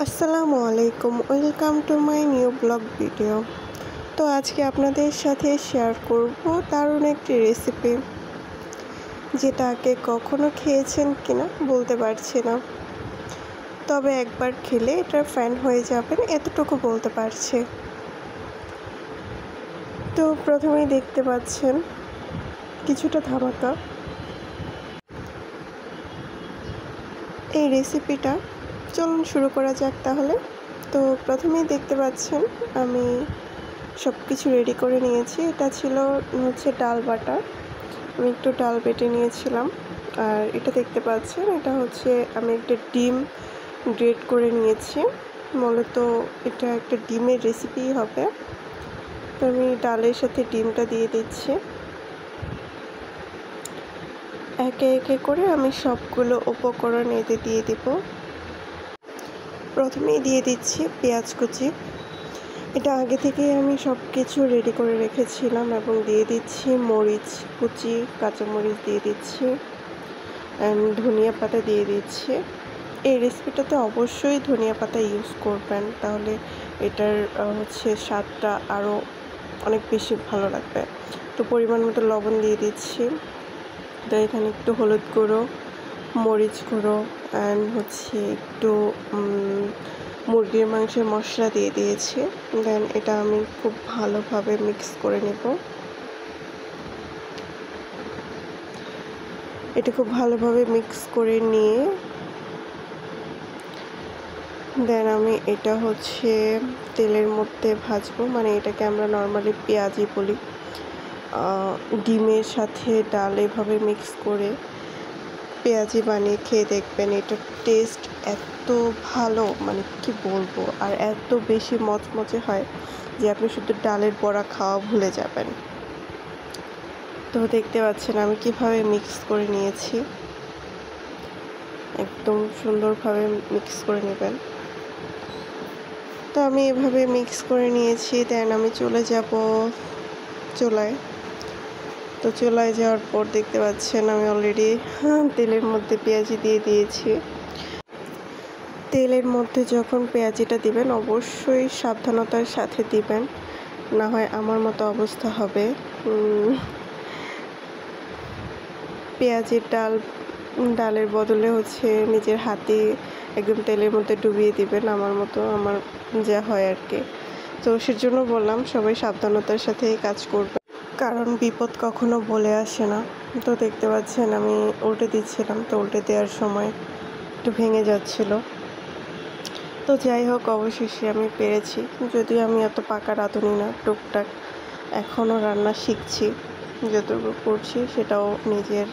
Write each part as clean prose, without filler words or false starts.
আসসালামু আলাইকুম, welcome to my new blog video. তো আজকে আপনাদের সাথে শেয়ার করব দারুণ একটি রেসিপি, যেটা আগে কখনো খেয়েছেন কিনা বলতে পারছি না, তবে একবার খেলে এটার ফ্যান হয়ে যাবেন এতটুকু বলতে পারছি। তো প্রথমেই দেখতে পাচ্ছেন কিছুটা ধামাকা। এই রেসিপিটা চলুন শুরু করা যাক তাহলে। তো প্রথমেই দেখতে পাচ্ছেন আমি সব কিছু রেডি করে নিয়েছি। এটা ছিল ডাল বাটা। আমি একটু ডাল বেটে নিয়েছিলাম। আর এটা দেখতে পাচ্ছেন, এটা আমি একটা ডিম গ্রেট করে নিয়েছি। মূলত এটা একটা ডিমের রেসিপি হবে। তো আমি ডালের সাথে ডিমটা দিয়ে দিচ্ছি। একে একে করে আমি সবগুলো উপকরণ এতে দিয়ে দেব। প্রথমেই দিয়ে দিচ্ছি পেঁয়াজ কুচি। এটা আগে থেকেই আমি সব কিছু রেডি করে রেখেছিলাম, এবং দিয়ে দিচ্ছি মরিচ কুচি, কাঁচামরিচ দিয়ে দিচ্ছি, অ্যান্ড ধনিয়া পাতা দিয়ে দিচ্ছি। এই রেসিপিটাতে অবশ্যই ধনিয়া পাতা ইউজ করবেন, তাহলে এটার স্বাদটা আরও অনেক বেশি ভালো লাগবে। তো পরিমাণ মতো লবণ দিয়ে দিচ্ছি। তো এখানে একটু হলুদ গুঁড়ো, মরিচ গুঁড়ো, অ্যান্ড একটু মুরগির মাংসের মশলা দিয়ে দিয়েছি। দেন এটা আমি খুব ভালোভাবে মিক্স করে নেব। এটা খুব ভালোভাবে মিক্স করে নিয়ে দেন আমি এটা তেলের মধ্যে ভাজবো। মানে এটাকে আমরা নর্মালি পেঁয়াজি বলি। ডিমের সাথে ডাল এভাবে মিক্স করে পেঁয়াজি বানিয়ে খেয়ে দেখবেন, এটার টেস্ট এত ভালো, মানে কি বলবো, আর এত বেশি মচমচে হয় যে আপনি শুধু ডালের বড়া খাওয়া ভুলে যাবেন। তো দেখতে পাচ্ছেন আমি কিভাবে মিক্স করে নিয়েছি। একদম সুন্দরভাবে মিক্স করে নেবেন। তো আমি এভাবে মিক্স করে নিয়েছি। দেন আমি চলে যাব চুলায়। তো চুলায় যাওয়ার পর দেখতে পাচ্ছেন আমি অলরেডি তেলের মধ্যে পেঁয়াজি দিয়ে দিয়েছি। তেলের মধ্যে যখন পেঁয়াজিটা দিবেন অবশ্যই সাবধানতার সাথে দিবেন, না হয় আমার মতো অবস্থা হবে। পেঁয়াজের ডালের বদলে নিজের হাতে একদম তেলের মধ্যে ডুবিয়ে দিবেন, আমার মতো আমার যা হয় আর কি। তো সেজন্য বললাম সবাই সাবধানতার সাথেই কাজ করবে, কারণ বিপদ কখনো বলে আসে না। তো দেখতে পাচ্ছেন আমি উল্টে দিচ্ছিলাম, তো উল্টে দেওয়ার সময় একটু ভেঙে যাচ্ছিল। তো যাই হোক, অবশেষে আমি পেরেছি। যদিও আমি এত পাকা রাঁধুনি না, টুকটাক এখনও রান্না শিখছি। যতটুকু করছি সেটাও নিজের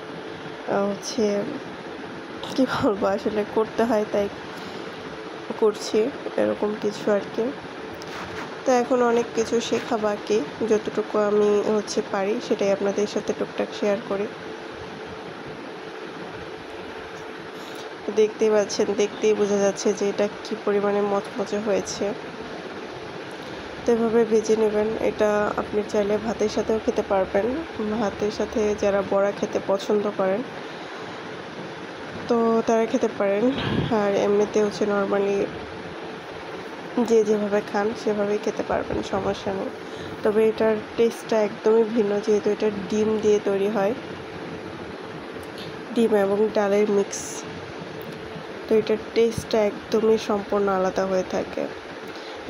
কী বলবো, আসলে করতে হয় তাই করছি, এরকম কিছু আর কি। তো এখন অনেক কিছু শেখা বাকি। যতটুকু আমি পারি সেটাই আপনাদের সাথে টুকটাক শেয়ার করি। দেখতেই পাচ্ছেন, দেখতেই বোঝা যাচ্ছে যে এটা কী পরিমাণে মচমচে হয়েছে। তো এভাবে ভেজে নেবেন। এটা আপনি চাইলে ভাতের সাথেও খেতে পারবেন। ভাতের সাথে যারা বড়া খেতে পছন্দ করেন তো তারা খেতে পারেন। আর এমনিতে নর্মালি যে যেভাবে খান সেভাবেই খেতে পারবেন, সমস্যা নেই। তবে এটার টেস্টটা একদমই ভিন্ন, যেহেতু এটা ডিম দিয়ে তৈরি হয়, ডিম এবং ডালের মিক্স। তো এটার টেস্টটা একদমই সম্পূর্ণ আলাদা হয়ে থাকে।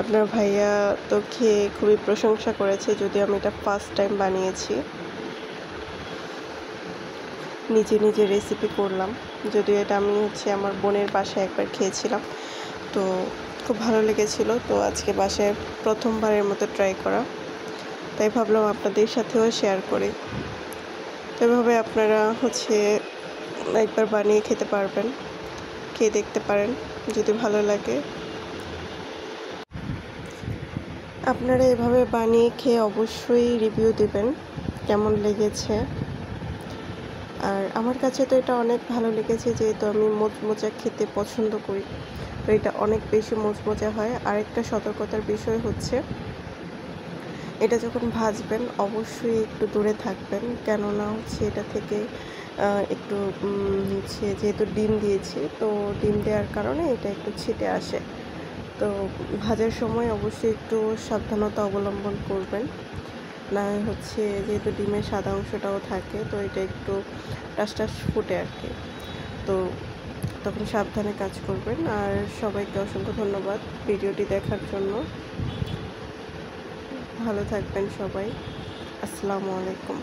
আপনার ভাইয়া তো খেয়ে খুবই প্রশংসা করেছে, যদিও আমি এটা ফার্স্ট টাইম বানিয়েছি, নিজে রেসিপি করলাম। যদিও এটা আমি আমার বোনের বাসায় একবার খেয়েছিলাম, তো খুব ভালো লেগেছিল। তো আজকে বাসায় প্রথমবারের মতো ট্রাই করা, তাই ভাবলাম আপনাদের সাথেও শেয়ার করি। তো এভাবে আপনারা একবার বানিয়ে খেতে পারবেন, খেয়ে দেখতে পারেন, যদি ভালো লাগে। আপনারা এভাবে বানিয়ে খেয়ে অবশ্যই রিভিউ দেবেন কেমন লেগেছে। আর আমার কাছে তো এটা অনেক ভালো লেগেছে, যেহেতু আমি মোচমোচা খেতে পছন্দ করি। তো এটা অনেক বেশি মোচমোচা হয়। আরেকটা সতর্কতার বিষয় এটা যখন ভাজবেন অবশ্যই একটু দূরে থাকবেন, কেননা এটা থেকে একটু যেহেতু ডিম দিয়েছি, তো ডিম দেওয়ার কারণে এটা একটু ছিটে আসে। তো ভাজার সময় অবশ্যই একটু সাবধানতা অবলম্বন করবেন, না হচ্ছে যেহেতু ডিমের সাদা অংশটাও থাকে তো এটা একটু টাস টাস ফুটে আর কি। তো তখন সাবধানে কাজ করবেন। আর সবাইকে অসংখ্য ধন্যবাদ ভিডিওটি দেখার জন্য। ভালো থাকবেন সবাই। আসসালামু আলাইকুম।